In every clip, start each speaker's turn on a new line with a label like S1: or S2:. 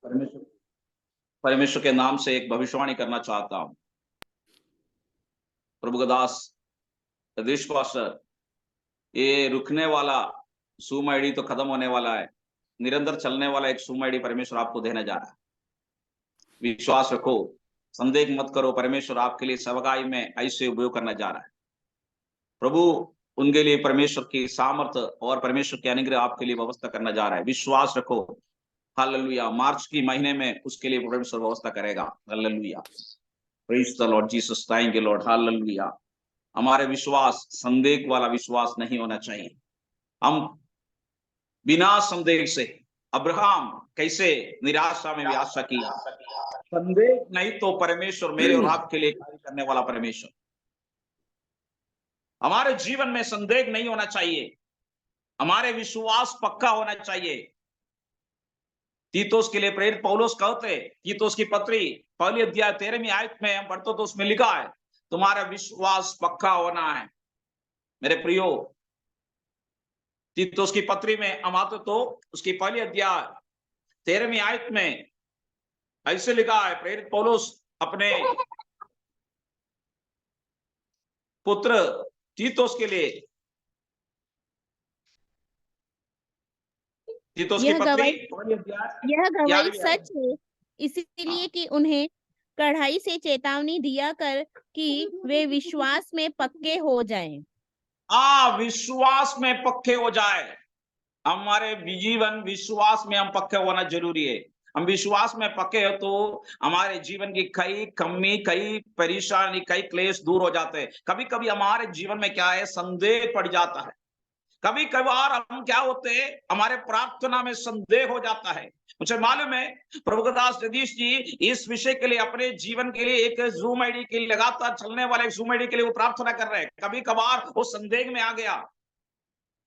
S1: परमेश्वर परमेश्वर के नाम से एक भविष्यवाणी करना चाहता हूँ। प्रभु का दास सतीश पास्टर, ये रुकने वाला सूम आईडी तो खत्म होने वाला है। निरंतर चलने वाला एक सूम आईडी परमेश्वर आपको देने जा रहा है। विश्वास रखो, संदेह मत करो। परमेश्वर आपके लिए सेवकाई में ऐसे उपयोग करना जा रहा है। प्रभु उनके लिए परमेश्वर की सामर्थ्य और परमेश्वर के अनुग्रह आपके लिए व्यवस्था करना जा रहा है। विश्वास रखो। हालेलुया। मार्च की महीने में उसके लिए परमेश्वर व्यवस्था करेगा। Hallelujah. Praise the Lord Jesus. Thank you Lord. Hallelujah. हमारे विश्वास संदेह वाला विश्वास नहीं होना चाहिए। हम बिना संदेह से, अब्राहम कैसे निराशा में भी आशा किया। संदेह नहीं तो परमेश्वर मेरे और आपके लिए कार्य करने वाला परमेश्वर। हमारे जीवन में संदेह नहीं होना चाहिए। हमारे विश्वास पक्का होना चाहिए। तीतुस के लिए प्रेरित पौलुस कहते, तीतुस की पत्री पहली अध्याय 13वीं आयत में हम पढ़ते तो उसमें लिखा है, तुम्हारा विश्वास पक्का होना है। मेरे प्रियो, तीतुस की पत्री में हम आते तो उसकी पहली अध्याय 13वीं आयत में ऐसे लिखा है, प्रेरित पौलुस अपने पुत्र तीतुस के लिए, तीतुस की पत्री पहली अध्याय
S2: यह गवाही
S1: 11वीं आयत।
S2: सच है, इसीलिए कि उन्हें कढ़ाई से चेतावनी दिया कर कि वे विश्वास में पक्के हो जाएं।
S1: विश्वास में पक्के हो जाए। हमारे जीवन विश्वास में हम पक्के होना जरूरी है। हम विश्वास में पक्के हो तो हमारे जीवन की कई कमी, कई परेशानी, कई क्लेश दूर हो जाते हैं। कभी कभी हमारे जीवन में क्या है, संदेह पड़ जाता है। कभी कभार हम क्या होते हैं, हमारे प्रार्थना में संदेह हो जाता है। मुझे मालूम है प्रभुदास जगदीश जी इस विषय के लिए, अपने जीवन के लिए एक जूम आईडी के लिए, लगातार चलने वाले एक जूम आईडी के लिए वो प्रार्थना कर रहे हैं। कभी कभार वो संदेह में आ गया,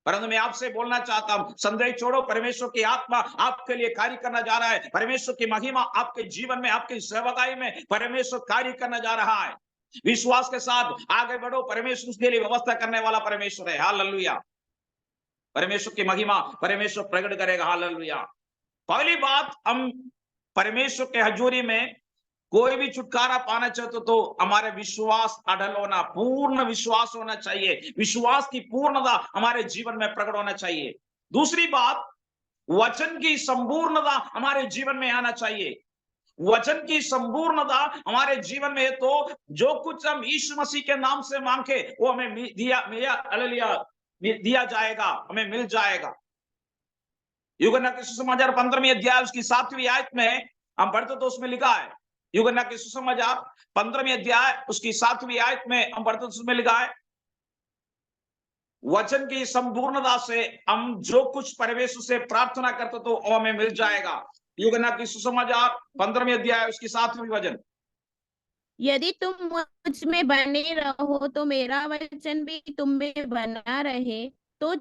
S1: परंतु मैं आपसे बोलना चाहता हूं, संदेह छोड़ो। परमेश्वर की आत्मा आपके लिए कार्य करना जा रहा है। परमेश्वर की महिमा आपके जीवन में, आपकी सेवकाई में परमेश्वर कार्य करना जा रहा है। विश्वास के साथ आगे बढ़ो। परमेश्वर उसके लिए व्यवस्था करने वाला परमेश्वर है। हालेलुया। परमेश्वर की महिमा परमेश्वर प्रकट करेगा। हालेलुया। पहली बात, हम परमेश्वर के हजूरी में कोई भी छुटकारा पाना चाहते तो हमारे विश्वास अटल होना, पूर्ण विश्वास होना चाहिए। विश्वास की पूर्णता हमारे जीवन में प्रकट होना चाहिए। दूसरी बात, वचन की संपूर्णता हमारे जीवन में आना चाहिए। वचन की संपूर्णता हमारे जीवन में है तो जो कुछ हम यीशु मसीह के नाम से मांगे वो हमें दिया जाएगा, हमें मिल जाएगा। यूहन्ना के सुसमाचार 15वीं अध्याय उसकी 7वीं आयत में हम पढ़ते तो उसमें लिखा है, यूहन्ना के सुसमाचार 15वीं अध्याय उसकी 7वीं आयत में हम पढ़ते तो उसमें लिखा है, वचन की संपूर्णता से हम जो कुछ परमेश्वर से प्रार्थना करते तो वो हमें मिल जाएगा। यूहन्ना की सुसमाचार 15वीं अध्याय उसकी 7वीं वचन,
S2: यदि तुम मुझ में बने रहो तो मेरा वचन भी तुम में बना रहे, तो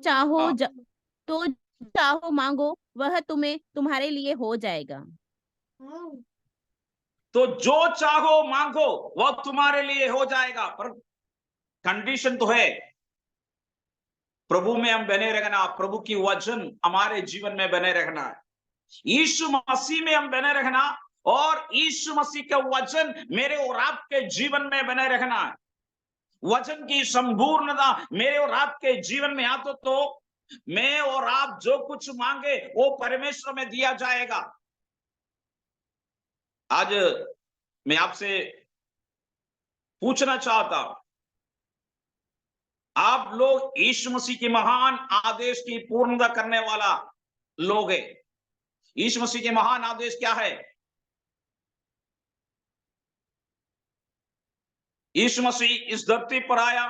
S2: तो चाहो मांगो, वह तुम्हारे लिए हो जाएगा।
S1: तो जो चाहो मांगो वह तुम्हारे लिए हो जाएगा। पर कंडीशन तो है, प्रभु में हम बने रहना, प्रभु की वचन हमारे जीवन में बने रहना है। यीशु मसीह में हम बने रहना और यीशु मसीह के वचन मेरे और आपके जीवन में बने रहना है। वचन की संपूर्णता मेरे और आपके जीवन में आते तो मैं और आप जो कुछ मांगे वो परमेश्वर में दिया जाएगा। आज मैं आपसे पूछना चाहता हूं, आप लोग यीशु मसीह के महान आदेश की पूर्णता करने वाला लोग है। यीशु मसीह के महान आदेश क्या है? यीशु मसीह इस धरती पर आया,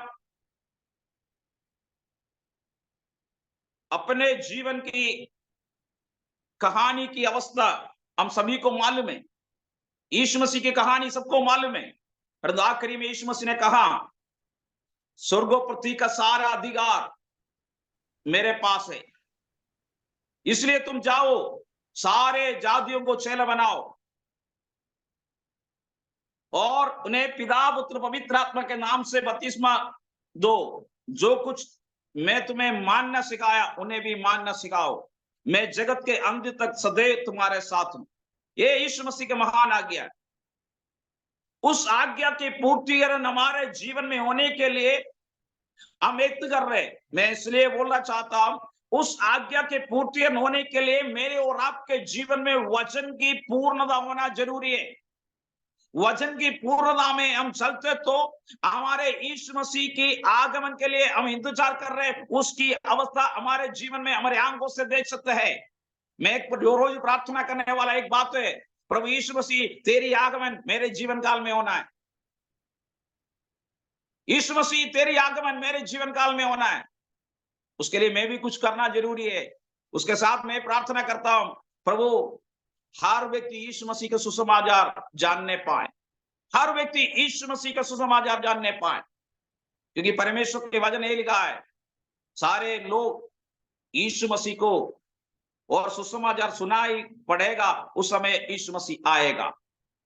S1: अपने जीवन की कहानी की अवस्था हम सभी को मालूम है। यीशु मसीह की कहानी सबको मालूम है। पर आखिरी में यीशु मसीह ने कहा, स्वर्ग और पृथ्वी का सारा अधिकार मेरे पास है, इसलिए तुम जाओ, सारे जातियों को चेला बनाओ और उन्हें पिता पुत्र पवित्र आत्मा के नाम से बपतिस्मा दो। जो कुछ मैं तुम्हें मानना सिखाया उन्हें भी मानना सिखाओ। मैं जगत के अंत तक सदैव तुम्हारे साथ हूं। ये यीशु मसीह की महान आज्ञा है। उस आज्ञा की पूर्ति हमारे जीवन में होने के लिए हम व्यक्त कर रहे हैं। मैं इसलिए बोलना चाहता हूं, उस आज्ञा के पूर्ति होने के लिए मेरे और आपके जीवन में वचन की पूर्णता होना जरूरी है। वचन की पूर्णता में हम चलते तो हमारे यीशु मसीह की आगमन के लिए हम इंतजार कर रहे हैं, उसकी अवस्था हमारे जीवन में हमारे आंखों से देख सकते हैं। मैं एक रोज प्रार्थना करने वाला एक बात है, प्रभु यीशु मसीह तेरी आगमन मेरे जीवन काल में होना है। यीशु मसीह तेरी आगमन मेरे जीवन काल में होना है। उसके लिए मैं भी कुछ करना जरूरी है। उसके साथ मैं प्रार्थना करता हूं, प्रभु हर व्यक्ति यीशु मसीह का सुसमाचार जानने पाए, हर व्यक्ति यीशु मसीह का सुसमाचार जानने पाए, क्योंकि परमेश्वर के वचन ये लिखा है, सारे लोग यीशु मसीह को और सुसमाचार सुनाई पड़ेगा, उस समय यीशु मसीह आएगा।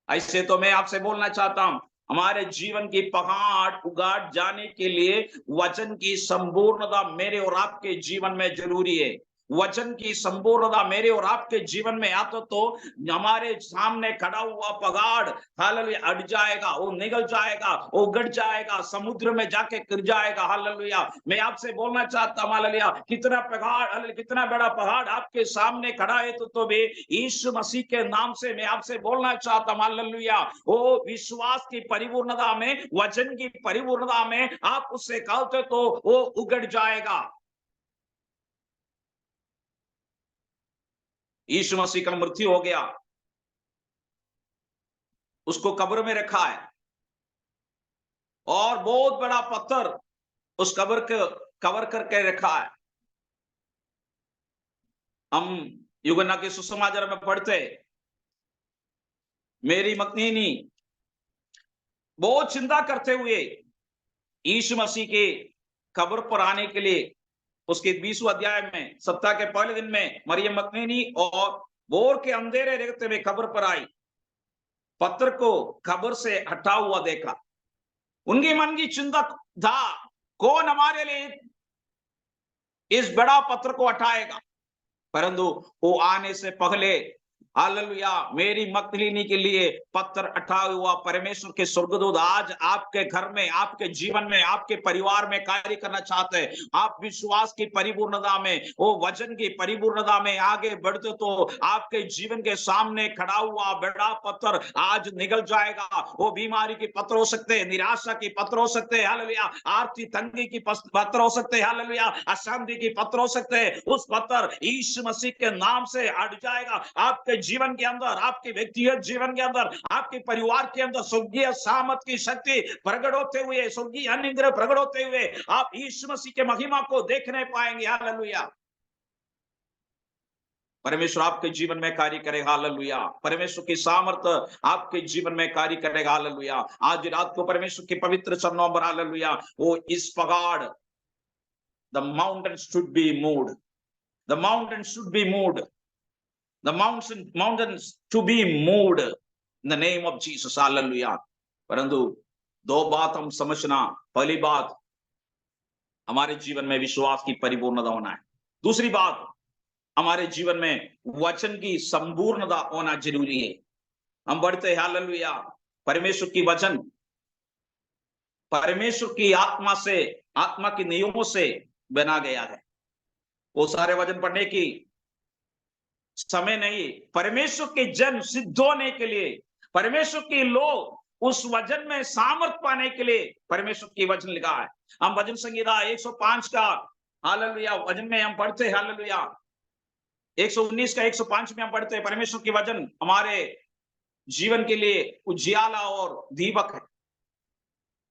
S1: ऐसे तो मैं आपसे बोलना चाहता हूं, हमारे जीवन की पहाड़ उगाड़ जाने के लिए वचन की संपूर्णता मेरे और आपके जीवन में जरूरी है। वचन की संपूर्णता मेरे और आपके जीवन में आता तो हमारे सामने खड़ा हुआ पहाड़ हालेलुया अट जाएगा, वो निगल जाएगा, वो गड़ जाएगा, समुद्र में जाके गिर जाएगा। हालेलुया। मैं आपसे बोलना चाहता हूं, हालेलुया, कितना पहाड़, हालेलुया, कितना बड़ा पहाड़ आपके सामने खड़ा है तो भी यीशु मसीह के नाम से मैं आपसे बोलना चाहता हूं, हालेलुया, वो विश्वास की परिपूर्णता में, वचन की परिपूर्णता में आप उससे कहते तो वो उगड़ जाएगा। यीशु मसीह का मृत्यु हो गया, उसको कब्र में रखा है और बहुत बड़ा पत्थर उस कब्र को कवर करके रखा है। हम यूहन्ना के सुसमाचार में पढ़ते, मेरी मकनीनी बहुत चिंता करते हुए यीशु मसीह के कब्र पर आने के लिए उसके 20वें अध्याय में सप्ताह के पहले दिन में मरियम मकनीनी और भोर के अंधेरे रहते हुए कब्र पर आई, पत्थर को कब्र से हटा हुआ देखा। उनके मन की चिंता था, कौन हमारे लिए इस बड़ा पत्थर को हटाएगा। परंतु वो आने से पहले हालेलुया मेरी मकनीनी के लिए पत्थर हटा हुआ परमेश्वर के स्वर्गदूत आज आपके घर में, आपके जीवन में, आपके परिवार में कार्य करना चाहते हैं। आप विश्वास की परिपूर्णता में, वो वचन की परिपूर्णता में आगे बढ़ते तो आपके जीवन के सामने खड़ा हुआ बड़ा पत्थर आज निकल जाएगा। वो बीमारी के पत्थर हो सकते हैं, निराशा के पत्थर हो सकते हैं, हालेलुया, आर्थिक तंगी की पत्थर हो सकते हैं, हालेलुया, अशांति की पत्थर हो सकते हैं। उस पत्थर यीशु मसीह के नाम से हट जाएगा। आपके जीवन के अंदर, आपके व्यक्तिगत जीवन के अंदर, आपके परिवार के अंदर स्वर्गीय सामर्थ की शक्ति प्रकट होते हुए, स्वर्गीय अनुग्रह प्रकट होते हुए आप यीशु मसीह के महिमा को देखने पाएंगे। हालेलुया। परमेश्वर आपके जीवन में कार्य करेगा। हालेलुया। परमेश्वर की सामर्थ आपके जीवन में कार्य करेगा। हालेलुया। आज रात को परमेश्वर के पवित्र चरणों पर, हालेलुया, वो इस पहाड़, the mountain should be moved, the mountain should be moved, the mountains to be moved in the name of Jesus. Hallelujah. परंतु दो बात हम समझना, पहली बात हमारे जीवन में विश्वास की परिपूर्णता होना है। दूसरी बात हमारे जीवन में वचन की संपूर्णता होना जरूरी है। हम बढ़ते हैं, हालेलुया, परमेश्वर की वचन परमेश्वर की आत्मा से, आत्मा के नियमों से बना गया है। वो सारे वचन पढ़ने की समय नहीं, परमेश्वर के जन सिद्ध होने के लिए, परमेश्वर के लोग उस वचन में सामर्थ पाने के लिए परमेश्वर की वचन लिखा है। हम भजन संहिता 105 का, हालेलुया, वचन में हम पढ़ते हैं, हालेलुया, 119 का 105 में हम पढ़ते हैं, परमेश्वर की वचन हमारे जीवन के लिए उजियाला और दीपक है।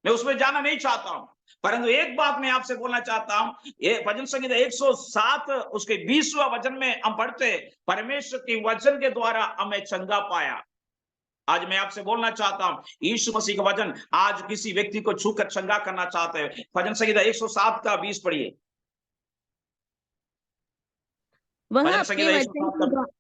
S1: मैं उसमें जाना नहीं चाहता हूं, परंतु एक बात मैं आपसे बोलना चाहता हूं, ये भजन संहिता 107 उसके 20वां वचन में हम पढ़ते, परमेश्वर की वचन के द्वारा हमें चंगा पाया। आज मैं आपसे बोलना चाहता हूं, यीशु मसीह का वचन आज किसी व्यक्ति को छूकर चंगा करना चाहते हैं। भजन संहिता 107 का 20 पढ़िए।
S2: वह
S1: भजन
S2: अपने
S1: संहिता
S2: वचन
S1: 107 का,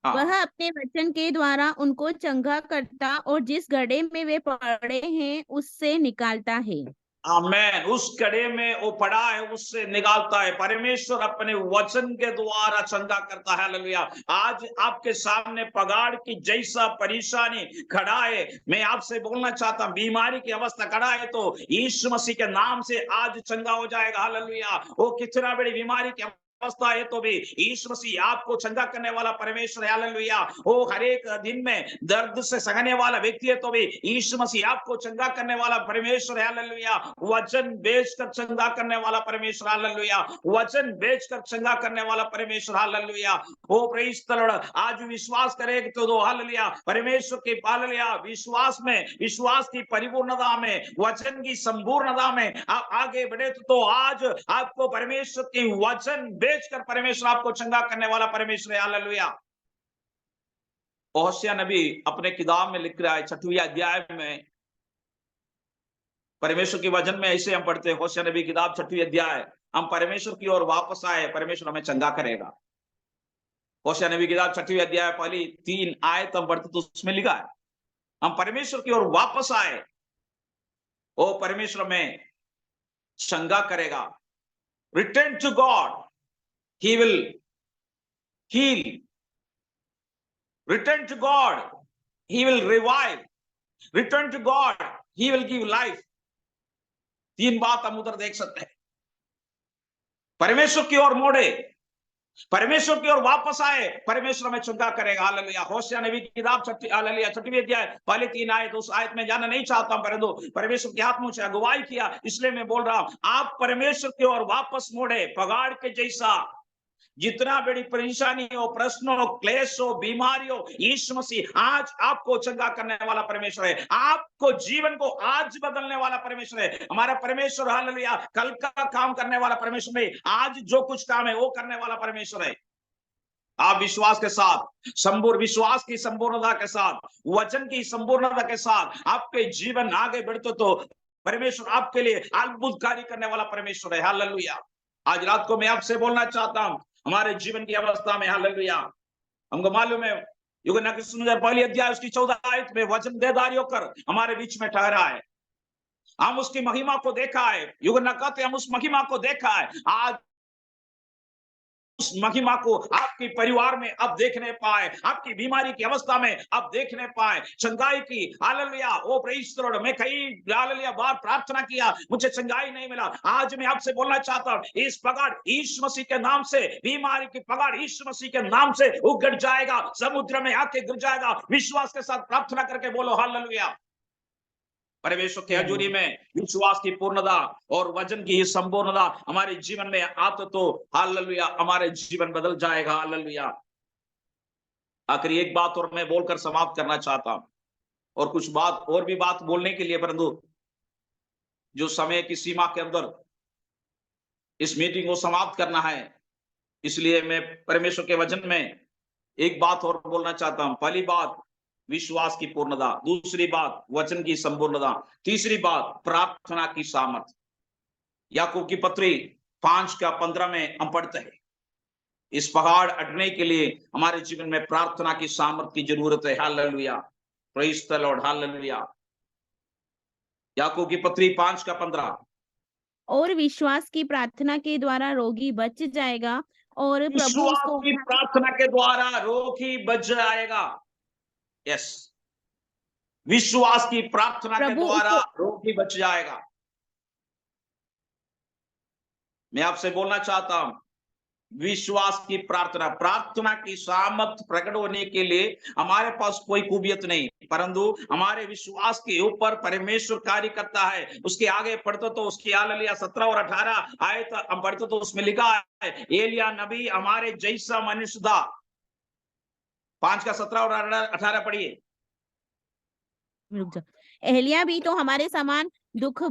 S2: वह
S1: हाँ,
S2: अपने वचन के द्वारा उनको चंगा करता और जिस गड्ढे में वे पड़े हैं उससे निकालता है।
S1: आमेन। उस कड़े में वो पड़ा है, उससे निकालता है। परमेश्वर अपने वचन के द्वारा चंगा करता है। हालेलुया। आज आपके सामने पगाड़ की जैसा परेशानी खड़ा है, मैं आपसे बोलना चाहता हूं, बीमारी की अवस्था खड़ा है तो यीशु मसीह के नाम से आज चंगा हो जाएगा। हालेलुया। वो कितना बड़ी बीमारी की अवस्था है तो भी यीशु मसीह आपको चंगा करने वाला परमेश्वर है। हालेलुया। वो हर एक दिन में दर्द से सहने वाला व्यक्ति है तो भी यीशु मसीह आपको चंगा करने वाला परमेश्वर है। हालेलुया। वचन बेचकर चंगा करने वाला परमेश्वर। हालेलुया। वचन बेचकर चंगा करने वाला परमेश्वर। Hallelujah. Oh praise the Lord. आज विश्वास करें तो दो। हालेलुया। परमेश्वर के हालेलुया विश्वास में, विश्वास की परिपूर्णता में, वचन की संपूर्णता में आप आगे बढ़े तो आज आपको परमेश्वर की वचन बेचकर परमेश्वर आपको चंगा करने वाला परमेश्वर है। हालेलुया। होशिया नबी अपने किताब में लिख रहा है 6वें अध्याय में, परमेश्वर के वचन में ऐसे हम पढ़ते हैं, होशिया नबी किताब 6वें अध्याय, हम परमेश्वर की ओर वापस आए, परमेश्वर हमें चंगा करेगा। होशिया नबी किताब 6वें अध्याय पहली 3 आयत हम पढ़ते तो उसमें लिखा है, हम परमेश्वर की ओर वापस आए, ओ परमेश्वर हमें चंगा करेगा। Return to God, he will heal. Return to God, he will revive. Return to God, he will give life. 3 बात हम उधर देख सकते हैं। परमेश्वर की ओर मोड़े, परमेश्वर की ओर वापस आए, परमेश्वर हमें चंगा करेगा। हालेलुया। होशिया नबी की किताब 6वें अध्याय पहले 3 आयत, उस आयत में जाना नहीं चाहता हूं, परंतु परमेश्वर के हाथ मुझे अगुवाई किया, इसलिए मैं बोल रहा हूं, आप परमेश्वर की ओर वापस मोड़े। पगाड़ के जैसा जितना बड़ी परेशानी हो, प्रश्न हो, क्लेश हो, बीमारी हो, यीशु मसीह आज आपको चंगा करने वाला परमेश्वर है। आपको जीवन को आज बदलने वाला परमेश्वर है। हमारा परमेश्वर हालेलुया कल का काम करने वाला परमेश्वर नहीं, आज जो कुछ काम है वो करने वाला परमेश्वर है। आप विश्वास के साथ, संपूर्ण विश्वास की संपूर्णता के साथ, वचन की संपूर्णता के साथ आपके जीवन आगे बढ़ते तो परमेश्वर आपके लिए अद्भुत कार्य करने वाला परमेश्वर है। हालेलुया। आज रात को मैं आपसे बोलना चाहता हूं, हमारे जीवन की अवस्था में हालेलुया, हमको मालूम है यूहन्ना के सुसमाचार पहली अध्याय उसकी 14 आयत में वचन देहधारी होकर हमारे बीच में ठहरा है। हम उसकी महिमा को देखा है। यूहन्ना कहते हम उस महिमा को देखा है। आज उस महिमा को आपके परिवार में अब देखने पाए, आपकी बीमारी की अवस्था में अब देखने पाए, चंगाई की। Hallelujah. Oh praise the Lord. मैं कई हालेलुया बार प्रार्थना किया, मुझे चंगाई नहीं मिला। आज मैं आपसे बोलना चाहता हूं, इस पगाड़ यीशु मसीह के नाम से, बीमारी की पगाड़ यीशु मसीह के नाम से उगड़ जाएगा, समुद्र में आके गिर जाएगा। विश्वास के साथ प्रार्थना करके बोलो हालेलुया। परमेश्वर की हजूरी में विश्वास की पूर्णता और वचन की संपूर्णता हमारे जीवन में आते तो हालेलुया हमारे जीवन बदल जाएगा। हालेलुया। आखिरी एक बात और मैं बोलकर समाप्त करना चाहता हूं, और कुछ बात और भी बात बोलने के लिए, परंतु जो समय की सीमा के अंदर इस मीटिंग को समाप्त करना है, इसलिए मैं परमेश्वर के वचन में एक बात और बोलना चाहता हूं। पहली बात विश्वास की पूर्णता, दूसरी बात वचन की संपूर्णता, तीसरी बात प्रार्थना की सामर्थ। याकूब की पत्री 5:15 में हम पढ़ते हैं, इस पहाड़ हटने के लिए हमारे जीवन में प्रार्थना की सामर्थ की जरूरत है। Hallelujah. Praise the Lord. Hallelujah. याकूब की पत्री 5:15,
S2: और विश्वास की प्रार्थना के द्वारा रोगी बच जाएगा और प्रभु
S1: विश्वास
S2: उसको
S1: की प्रार्थना के द्वारा रोगी बच जाएगा। यस, विश्वास की प्रार्थना के
S2: प्रभु
S1: द्वारा
S2: उसको
S1: रोगी बच जाएगा। मैं आपसे बोलना चाहता हूं, विश्वास की प्रार्थना, प्रार्थना की सामर्थ प्रकट होने के लिए हमारे पास कोई खूबियत नहीं, परंतु हमारे विश्वास के ऊपर परमेश्वर कार्य करता है। उसके आगे पढ़ते तो उसकी हालेलुया 17 और 18 आयत हम पढ़ते तो उसमें लिखा है, एलिया नबी हमारे जैसा मनुष्य था। 5:17 और 18 पढ़िए।
S2: रुक जा। एलिया भी तो हमारे समान दुख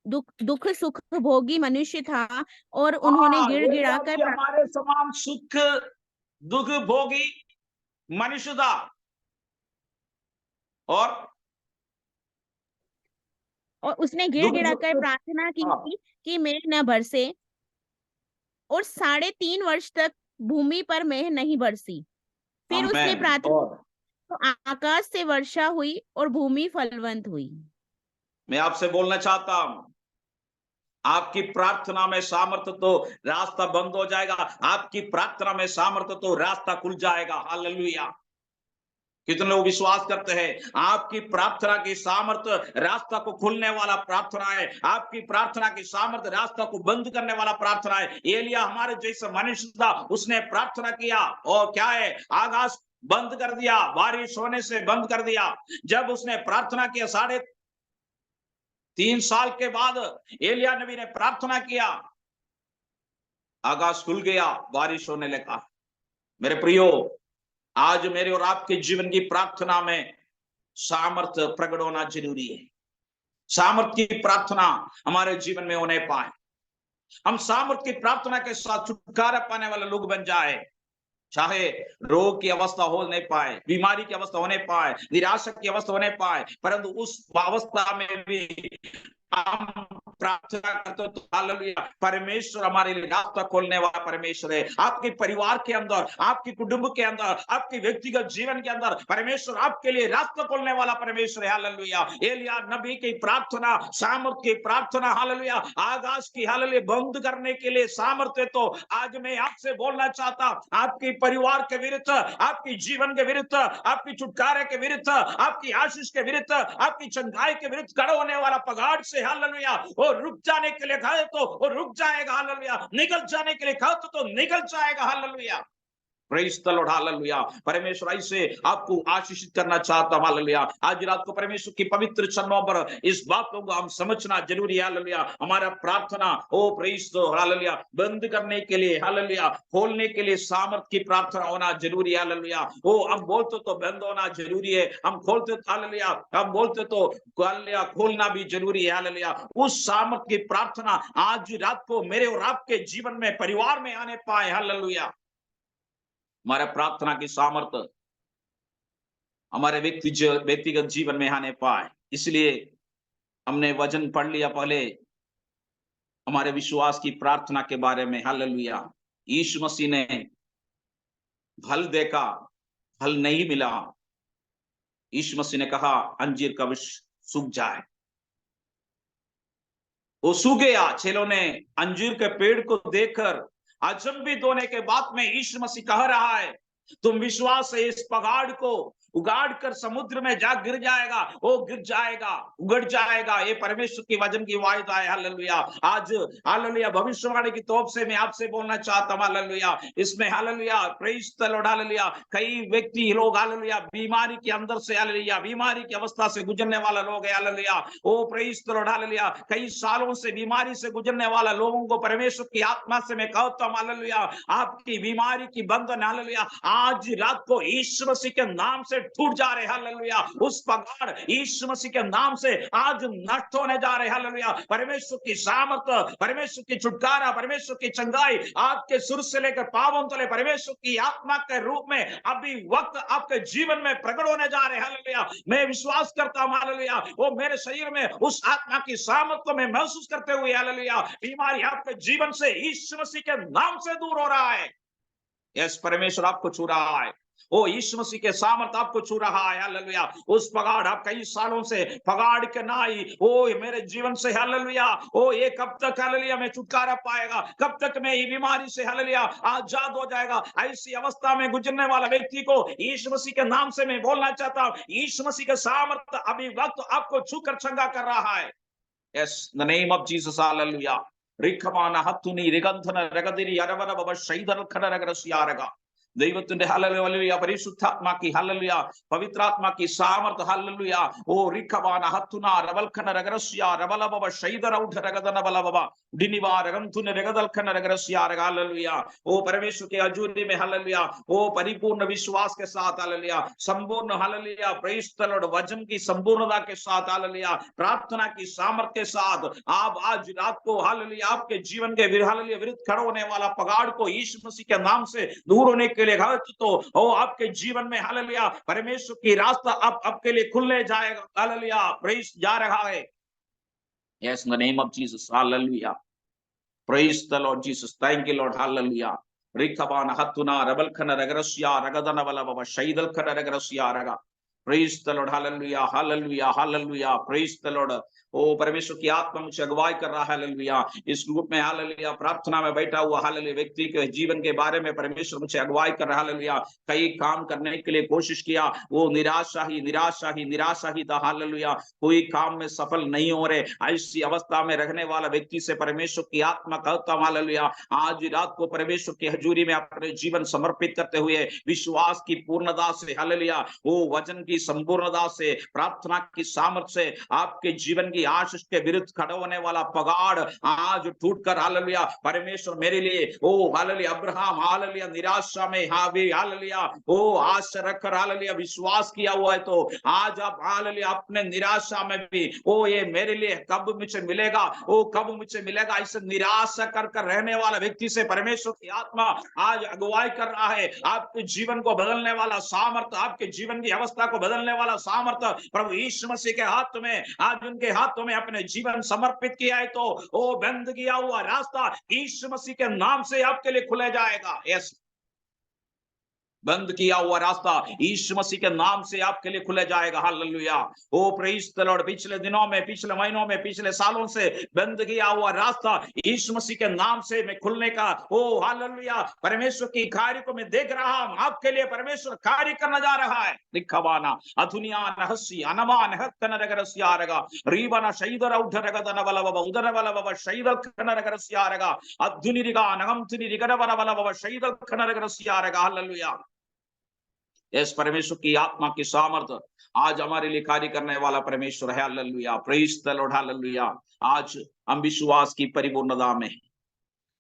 S2: दुख दुख सुख भोगी मनुष्य था और उन्होंने
S1: हाँ, एलिया
S2: गिड़गिड़ाकर
S1: भी हमारे समान सुख दुख भोगी मनुष्य था, और
S2: उसने
S1: दुख
S2: गिड़गिड़ाकर
S1: सुख।
S2: प्रार्थना की
S1: हाँ,
S2: कि मेघ न बरसे, और 3.5 वर्ष तक भूमि पर मेघ नहीं बरसी। फिर उसने
S1: आमेन।
S2: प्रार्थना
S1: और
S2: तो आकाश से वर्षा हुई और भूमि फलवंत हुई।
S1: मैं आपसे बोलना चाहता हूं, आपकी प्रार्थना में सामर्थ्य तो रास्ता बंद हो जाएगा, आपकी प्रार्थना में सामर्थ्य तो रास्ता खुल जाएगा। हालेलुया। कितने लोग विश्वास करते हैं आपकी प्रार्थना की सामर्थ्य रास्ता को खोलने वाला प्रार्थना है, आपकी प्रार्थना की सामर्थ्य रास्ता को बंद करने वाला प्रार्थना है। एलिया हमारे जैसा मनुष्य था, उसने प्रार्थना किया और क्या है, आकाश बंद कर दिया, बारिश होने से बंद कर दिया। जब उसने प्रार्थना किया 3.5 साल के बाद एलिया नबी ने प्रार्थना किया, आकाश खुल गया, बारिश होने लगा। मेरे प्रियो, आज मेरे और आपके जीवन की प्रार्थना में सामर्थ्य प्रकट होना जरूरी है। सामर्थ्य की प्रार्थना हमारे जीवन में होने पाए, हम सामर्थ्य की प्रार्थना के साथ छुटकारा पाने वाले लोग बन जाए। चाहे रोग की अवस्था हो नहीं पाए, बीमारी की अवस्था होने पाए, निराशा की अवस्था होने पाए, परंतु उस अवस्था में भी हम प्रार्थना करते तो हालेलुया, परमेश्वर हमारे लिए रास्ता खोलने वाला परमेश्वर है। आपके परिवार के अंदर, आपके कुटुंब के अंदर, आपके व्यक्तिगत जीवन के अंदर परमेश्वर आपके लिए रास्ता खोलने वाला परमेश्वर है। हालेलुया। एलिया नबी की प्रार्थना, सामर्थ्य की प्रार्थना, हालेलुया, आकाश की हालेलुया बंद करने के लिए सामर्थ्य। तो आज मैं आपसे बोलना चाहता, आपके परिवार के विरुद्ध, आपके जीवन के विरुद्ध, आपकी छुटकारे के विरुद्ध, आपकी आशीष के विरुद्ध, आपकी चंगाई के विरुद्ध खड़ा होने वाला पगार से हालेलुया वो रुक जाने के लिए कहे तो वो रुक जाएगा। हालेलुया। निकल जाने के लिए कहे तो निकल जाएगा। Hallelujah. Praise the Lord. Hallelujah. परमेश्वर ऐसे आपको आशीषित करना चाहता हूं। हालेलुया। आज रात को परमेश्वर की पवित्र चरणों पर इस बात को हम समझना जरूरी है। हालेलुया। हमारा प्रार्थना ओ प्रेज द हालेलुया बंद करने के लिए, हालेलुया खोलने के लिए सामर्थ्य की प्रार्थना होना जरूरी है। हालेलुया। ओ हम बोलते तो बंद होना जरूरी है, हम खोलते तो हालेलुया, हम बोलते तो हालेलुया खोलना भी जरूरी है। हालेलुया। उस सामर्थ्य की प्रार्थना आज रात को मेरे और आपके जीवन में, परिवार में आने पाए। हालेलुया। हमारा प्रार्थना की सामर्थ्य हमारे व्यक्तिगत जीवन में आने पाए। इसलिए हमने वचन पढ़ लिया पहले हमारे विश्वास की प्रार्थना के बारे में। हालेलुया। यीशु मसीह ने फल देखा, फल नहीं मिला। यीशु मसीह ने कहा अंजीर का वृक्ष सूख जाए, वो सूख गया। चेलों ने अंजीर के पेड़ को देखकर अचंभित होने के बाद में यीशु मसीह कह रहा है, तुम विश्वास से इस पहाड़ को उगाड़ कर समुद्र में जा गिर जाएगा, वो गिर जाएगा, उगड़ जाएगा। ये परमेश्वर की वचन की वायदा है। हालेलुया। आज हालेलुया भविष्यवाणी की तौर से मैं आपसे बोलना चाहता हूं। हालेलुया। इसमें hallelujah praise the Lord. Hallelujah कई व्यक्ति लोग हालेलुया बीमारी के अंदर से, हालेलुया बीमारी की अवस्था से गुजरने वाला लोग है। Hallelujah O praise the Lord. Hallelujah कई सालों से बीमारी से गुजरने वाला लोगों को परमेश्वर की आत्मा से मैं कहता हूं, हालेलुया आपकी बीमारी की बंधन हालेलुया आज रात को यीशु मसीह के नाम से टूट जा रहे। हालेलुया उस पगार यीशु मसीह के नाम से आज नष्ट होने जा रहे। हालेलुया परमेश्वर की सामर्थ्य, परमेश्वर की छुटकारा, परमेश्वर की चंगाई आपके सुर से लेकर पावन तले परमेश्वर की आत्मा के रूप में अभी वक्त आपके जीवन में प्रकट होने जा रहे। हालेलुया मैं विश्वास करता हूं। हालेलुया वो मेरे शरीर में उस आत्मा की सामर्थ्य को मैं महसूस करते हुए हालेलुया बीमारी आपके जीवन से यीशु मसीह के नाम से दूर हो रहा है। यस परमेश्वर आपको छू रहा है। ओ यीशु मसीह के सामर्थ आपको छू रहा है। हालेलुया उस पगाड़ आप कई सालों से पगाड़ के नाई ओ मेरे जीवन से हालेलुया ओ ये कब तक हालेलुया मैं छुटकारा पाएगा, कब तक मैं ये बीमारी से हालेलुया आजाद हो जाएगा। ऐसी अवस्था में गुजरने वाला व्यक्ति को यीशु मसीह के नाम से मैं बोलना चाहता हूं, यीशु मसीह का सामर्थ अभी वक्त आपको छूकर चंगा कर रहा है। Yes the name of Jesus. Hallelujah रिखमाना हत्तुनी रिगंधन रगदिरी अरवरव शैदल खडरगरस्यारगा ദൈവത്തിന്റെ ഹല്ലേലൂയ പരിശുദ്ധാത്മാക്കി ഹല്ലേലൂയ പവിത്രാത്മാക്കി സാമർത്ഥ്യ ഹല്ലേലൂയ ഓ റിഖവാന ഹത്തുന റവൽഖന രഗരസ്യ റവലബവ ശൈദരൗഢ രഗദന ബലബവ डिनिवा रगंतुन रगदलखन रगरस्या हालेलुया ओ परमेश्वर के हजूरी में हालेलुया ओ परिपूर्ण विश्वास के साथ हालेलुया संपूर्ण हालेलुया प्रेज द लॉर्ड वचन की संपूर्णता के साथ हालेलुया प्रार्थना की सामर्थ्य के साथ आप आज रात को हालेलुया आपके जीवन के हालेलुया विरुद्ध खड़ा होने वाला पगाड़ को यीशु मसीह के नाम से दूर होने के लिए तो ओ आपके जीवन में हालेलुया परमेश्वर की रास्ता अब आपके लिए खुलने जाएगा। हालेलुया प्रेज जा रहा है। Yes, in the name of Jesus. Hallelujah. Praise the Lord Jesus. Thank you, Lord. Hallelujah. Rikabana hatuna rabalkhana ragarasya ragadana balababa shaidalkhana ragarasya raga. Praise the Lord, hallelujah, hallelujah, hallelujah, praise the Lord. ओ परमेश्वर की आत्मा मुझे अगुवाई कर रहा है, hallelujah. इस ग्रुप में हालेलुया प्रार्थना में बैठा हुआ हालेलुया व्यक्ति के जीवन के बारे में परमेश्वर मुझे अगुवाई कर रहा है, हालेलुया। कई काम करने के लिए कोशिश किया, वो निराशा ही निराशा ही निराशा ही था, हालेलुया। कोई काम में सफल नहीं हो रहे, ऐसी अवस्था में रहने वाला व्यक्ति से परमेश्वर की आत्मा कहता हूं, हालेलुया, आज रात को परमेश्वर की हजूरी में अपने जीवन समर्पित करते हुए विश्वास की पूर्णता से, हालेलुया, वो वचन की संपूर्णता से, प्रार्थना की सामर्थ्य से आपके जीवन की आशीष के विरुद्ध खड़ा होने वाला पगाड़ आज टूटकर, हालेलुया, परमेश्वर मेरे लिए, ओ हालेलुया, अब्राहम हालेलुया निराशा में हावी, हालेलुया, ओ आशा रखकर हालेलुया विश्वास किया हुआ है, तो आज आप हालेलुया अपने निराशा में भी, ओ ये मेरे लिए कब मुझे मिलेगा, ओ कब मुझे मिलेगा, इसे निराशा कर कर रहने वाला व्यक्ति से परमेश्वर की आत्मा आज अगुवाई कर रहा है। आपके जीवन को बदलने वाला सामर्थ्य, आपके जीवन की अवस्था को बदलने वाला सामर्थ्य प्रभु यीशु मसीह के हाथ में, आज उनके हाथों में अपने जीवन समर्पित किया है, तो वो बंद किया हुआ रास्ता यीशु मसीह के नाम से आपके लिए खुले जाएगा। यस, बंद किया हुआ रास्ता यीशु मसीह के नाम से आपके लिए खुले जाएगा, hallelujah. O praise the Lord, पिछले दिनों में, पिछले महीनों में, पिछले सालों से बंद किया हुआ रास्ता यीशु मसीह के नाम से मैं खुलने का, ओ हालेलुया, परमेश्वर की कार्य को मैं देख रहा हूं, आपके लिए परमेश्वर कार्य करना जा रहा है। निखवाना अधुनिया नहसी अनमान हत्तनरगरस्यारगा रीबना शैदर उद्धरगदन बलबब उदरबलबब शैदल खनरगरस्यारगा अधुनिरिगा नगमतिनिरिगरबलबब शैदल खनरगरस्यारगा, हालेलुया। इस परमेश्वर की आत्मा की सामर्थ्य आज हमारे लिए कार्य करने वाला परमेश्वर है, hallelujah, praise the Lord, hallelujah. आज हम विश्वास की परिपूर्णता में,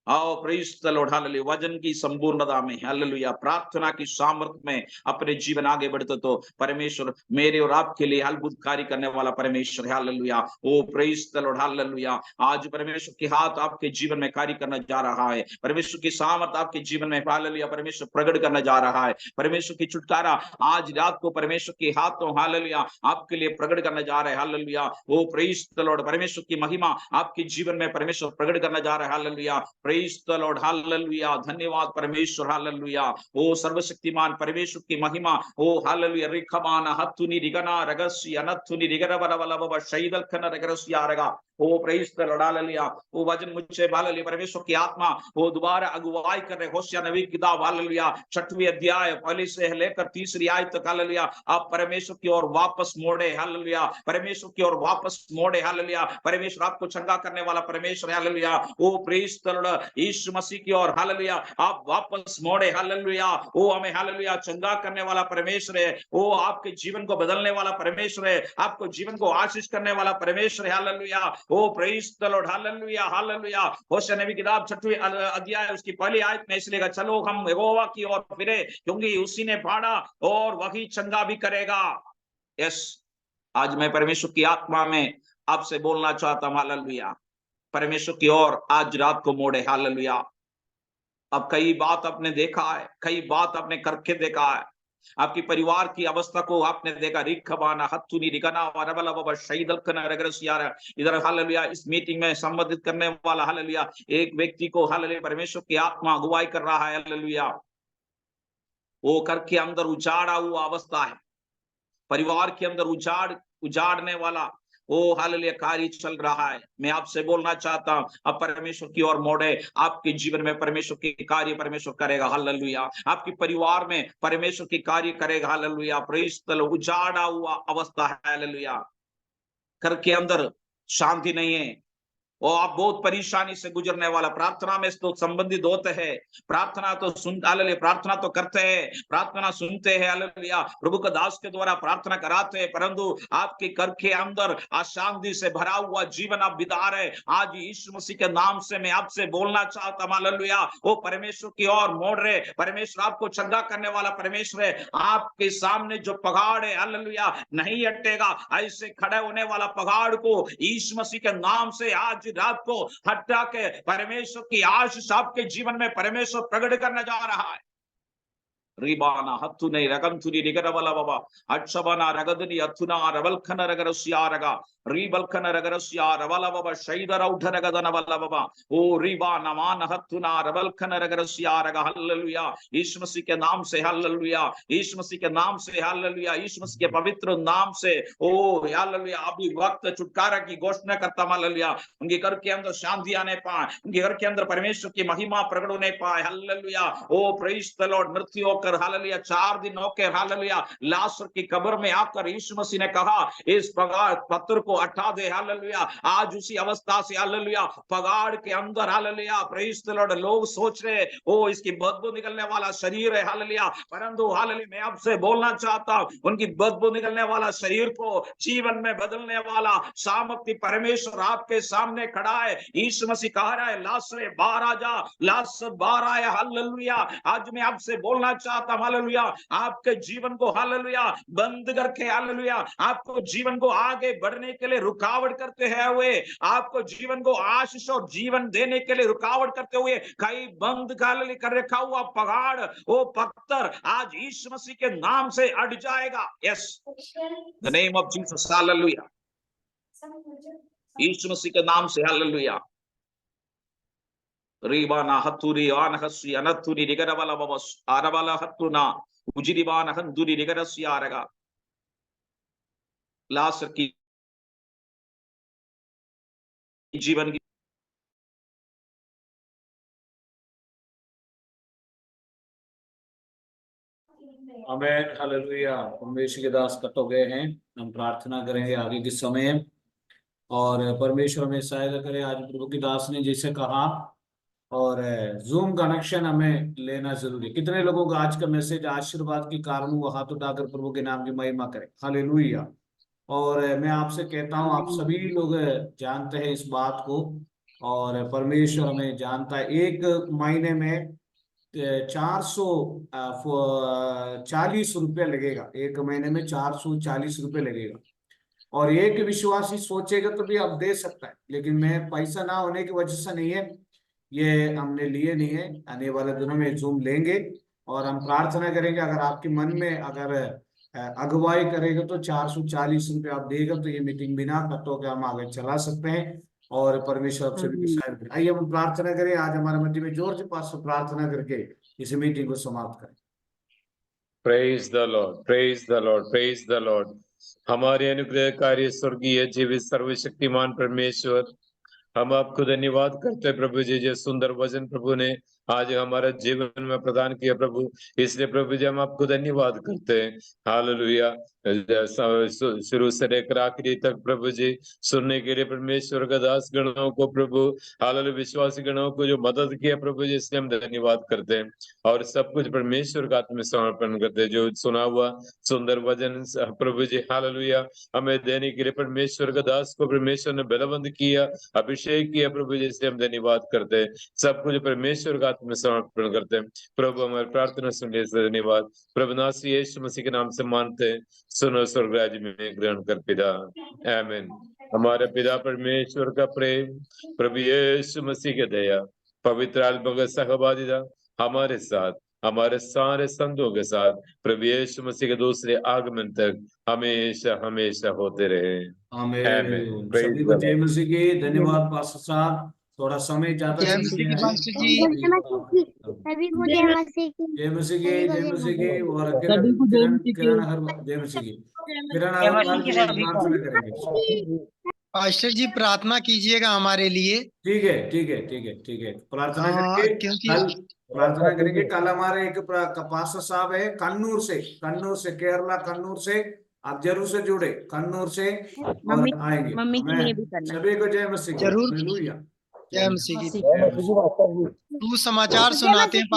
S1: आओ प्रेज द लॉर्ड, हालेलुया, वचन की संपूर्णता में, हालेलुया, प्रार्थना की सामर्थ्य में अपने जीवन आगे बढ़ते, तो परमेश्वर मेरे और आपके लिए अद्भुत कार्य करने वाला परमेश्वर है, hallelujah. O praise the Lord, hallelujah. आज परमेश्वर के हाथ आपके जीवन में कार्य करने जा रहा है, परमेश्वर की सामर्थ्य आपके जीवन में, हालेलुया, परमेश्वर प्रकट करने जा रहा है। परमेश्वर की छुटकारा आज रात को परमेश्वर के हाथों, हालेलुया, आपके लिए प्रकट करने जा रहे हैं, hallelujah. O praise the Lord, परमेश्वर की महिमा आपके जीवन में परमेश्वर प्रकट करने जा रहा है, hallelujah. Praise the Lord, hallelujah, धन्यवाद परमेश्वर, हालेलुया। ओ सर्वशक्तिमान परमेश्वर की महिमा, ओ हालेलुया, रिखमान हत्तुनि रिगना रगस्य अनत्तुनि रिगरबलबलब शैदल खन रगरस्यारगा। ओ प्रेज द लॉर्ड, हालेलुया। ओ वचन मुझे, हालेलुया, परमेश्वर की आत्मा वो दोबारा अगुवाई कर रहे, होशिया नबी की किताब, हालेलुया, 6वें अध्याय पहले से लेकर 3री आयत तक, हालेलुया, आप परमेश्वर की ओर वापस मोड़े, हालेलुया, परमेश्वर की ओर वापस मोड़े, हालेलुया, परमेश्वर आपको चंगा करने वाला परमेश्वर है, hallelujah. O praise the Lord, यीशु मसीह की ओर, हालेलुया, आप वापस मोड़े, हालेलुया। ओ हमें, हालेलुया, चंगा करने वाला परमेश्वर है, ओ आपके जीवन को बदलने वाला परमेश्वर है, आपको जीवन को आशीष करने वाला परमेश्वर है, hallelujah. O praise the Lord, hallelujah, hallelujah. होशे नबी की किताब 6वें अध्याय उसकी पहली आयत में इसलिए चलो हम यहोवा की ओर फिरे, क्योंकि उसी ने फाड़ा और वही चंगा भी करेगा। यस, आज मैं परमेश्वर की आत्मा में आपसे बोलना चाहता हूं, हालेलुया, परमेश्वर की ओर आज रात को मोड़े, हालेलुया। अब कई बात आपने देखा है, कई बात आपने करके देखा है, आपकी परिवार की अवस्था को आपने देखा, रिखबाना हत्तुनी रिगना वरबलबब शैदल खना रगरस्यारा। इधर हालेलुया इस मीटिंग में संबोधित करने वाला, हालेलुया, एक व्यक्ति को, हालेलुया, परमेश्वर की आत्मा अगुवाई कर रहा है, हालेलुया। वो करके अंदर उजाड़ा हुआ अवस्था है, परिवार के अंदर उजाड़ने वाला ओ हालेलुया कार्य चल रहा है। मैं आपसे बोलना चाहता हूं, अब परमेश्वर की ओर मोड़े, आपके जीवन में परमेश्वर के कार्य परमेश्वर करेगा, हालेलुया। आपके परिवार में परमेश्वर की कार्य करेगा, हालेलुया, प्रेज द लॉर्ड। उजाड़ा हुआ अवस्था है, हालेलुया, घर के अंदर शांति नहीं है, और आप बहुत परेशानी से गुजरने वाला, प्रार्थना में तो संबंधित होते हैं, प्रार्थना तो सुन, हालेलुया, प्रार्थना तो करते हैं, प्रार्थना सुनते हैं, हालेलुया, प्रभु का दास के द्वारा प्रार्थना कराते हैं, परंतु आपके घर के अंदर अशांति से भरा हुआ जीवन आप बिता रहे। आज यीशु मसीह के नाम से मैं आपसे बोलना चाहता हूं, हालेलुया, वो परमेश्वर की ओर मोड़ रहे, परमेश्वर आपको चंगा करने वाला परमेश्वर है। आपके सामने जो पहाड़ है, हालेलुया, नहीं हटेगा, ऐसे खड़े होने वाला पहाड़ को यीशु मसीह के नाम से आज रात को हटा के परमेश्वर की आशीष आपके जीवन में परमेश्वर प्रकट करने जा रहा है। Ribana Hatune Raganturi Rigarabalaba, Atshabana Ragadani Atuna Ravalkana Ragarasiaraga, Ribalkana Ragarasiar, Ravalababa, Shaida Rautaragadanavalababa, O Ribana Mana Hatuna, Ravalkana Ragarasiaraga, Hallelujah, Ishmasi के नाम से हालेलुया, यीशु मसीह के नाम से हालेलुया, यीशु मसीह के पवित्र नाम से ओ हालेलुया, अभी वक्त छुटकारा की घोषणा करता हालेलुया, उनके घर के अंदर शांति आने पाए, उनके घर के अंदर परमेश्वर की महिमा प्रकट होने पाए hallelujah. O praise the Lord, मृत्यु होकर हालेलुया 4 दिन होकर हालेलुया लाजर की कब्र में आकर यीशु मसीह ने कहा इस पत्थर को हटा दे हालेलुया। आज उसी अवस्था से हालेलुया पगाड़ के अंदर हालेलुया प्रेज द लॉर्ड लोग सोच रहे ओ इसकी बदबू निकलने वाला शरीर है हालेलुया, परंतु हालेलुया मैं आपसे बोलना चाहता हूं उनकी बदबू निकलने वाला शरीर को जीवन में बदलने वाला सामर्थ्य परमेश्वर आपके सामने खड़ा है। यीशु मसीह कह रहा है लाजर बाहर आ जा, लाजर बाहर आया हालेलुया। आज मैं आपसे बोलना चाहता हूं हालेलुया आपके जीवन को हालेलुया बंद करके हालेलुया आपको जीवन को आगे बढ़ने के लिए रुकावट करते हैं हुए, आपको जीवन को आशीष और जीवन देने के लिए रुकावट करते हुए कई बंद कर रखा हुआ पगाड़ वो पत्थर आज यीशु मसीह के नाम से हट जाएगा। Yes, the name of Jesus hallelujah, यीशु मसीह के नाम से हालेलुया। रीबाना हतुरी आनहसी अनतुरी निगरवाला बबस आरवाला हतुना उजिरिबान हंदुरी निगरसी आरगा लाजर की जीवन की
S3: आमेन हालेलुया। परमेश्वर के दास कट हो गए हैं, हम प्रार्थना करेंगे आगे के समय और परमेश्वर हमें सहायता करे। आज प्रभु के दास ने जैसे कहा और जूम कनेक्शन हमें लेना जरूरी। कितने लोगों का आज का मैसेज आशीर्वाद के कारण वो हाथ उठाकर प्रभु के नाम की महिमा करें हालेलुया। और मैं आपसे कहता हूं आप सभी लोग जानते हैं इस बात को और परमेश्वर हमें जानता है। एक महीने में 440 रुपये लगेगा, एक महीने में 440 रुपये लगेगा। और एक विश्वासी सोचेगा तो भी अब दे सकता है, लेकिन मैं पैसा ना होने की वजह से नहीं है, ये हमने लिए नहीं है। आने वाले दिनों में जूम लेंगे और हम प्रार्थना करेंगे। अगर आपके मन में अगर अगुवाई करेगा तो 440 रुपये आप देगा तो ये मीटिंग बिना कट होकर हम आगे चला सकते हैं और परमेश्वर आप सभी की सहायता करें। आइए हम प्रार्थना करें। आज हमारे मध्य में जॉर्ज पास प्रार्थना करके इस मीटिंग को समाप्त करें।
S4: Praise the Lord, praise the Lord, praise the Lord. हमारे अनुग्रहकारी स्वर्गीय जीवित सर्वशक्तिमान परमेश्वर, हम आपको धन्यवाद करते हैं प्रभु जी, जो सुंदर वचन प्रभु ने आज हमारे जीवन में प्रदान किया प्रभु, इसलिए प्रभु जी हम आपको धन्यवाद करते हैं। हालेलुया। शुरू से लेकर आखिरी तक प्रभु जी सुनने के लिए परमेश्वर का दास गणों को प्रभु हालेलुया विश्वासी गणों को जो मदद किया प्रभु जी, इसलिए हम धन्यवाद करते हैं और सब कुछ परमेश्वर का आत्म समर्पण करते हैं। जो सुना हुआ सुंदर वचन प्रभु जी हालेलुया हमें देने के लिए परमेश्वर का दास को परमेश्वर ने बलवंत किया, अभिषेक किया प्रभु जी, इसलिए हम धन्यवाद करते हैं। सब कुछ परमेश्वर का आत्म समर्पण करते हैं। प्रभु हमारी प्रार्थना सुनने से धन्यवाद। प्रभु नासी यीशु मसीह के नाम से मानते हैं, सुनो स्वर्ग राज्य में ग्रहण कर पिता, आमीन। हमारे पिता परमेश्वर का प्रेम, प्रभु यीशु मसीह की दया, पवित्र आत्मा का सहभागिता हमारे साथ, हमारे सारे संतों के साथ प्रभु यीशु मसीह के दूसरे आगमन तक हमेशा हमेशा होते रहे।
S3: आमीन। सभी को जय मसीह की। धन्यवाद पास्टर साहब, थोड़ा समय ज्यादा
S5: जय मसीह की पास्टर जी।
S2: सभी को जय मसीह की।
S3: जय मसीह की, जय मसीह की। और किरण अग्रवाल, जय मसीह की। किरण अग्रवाल की प्रार्थना करेंगे।
S5: पास्टर जी प्रार्थना कीजिएगा हमारे लिए।
S3: ठीक है, ठीक है, ठीक है, ठीक है। प्रार्थना करेंगे, कल प्रार्थना करेंगे। कल हमारे एक पास्टर साहब है कन्नूर से केरला, कन्नूर से। आप जरूर से जुड़े कन्नूर से और आएंगे।
S2: मम्मी के लिए भी करना।
S3: सभी को जय मसीह की।
S5: जरूर।
S3: हालेलुया।
S5: जय मसीह की। समाचार सुनाते हैं।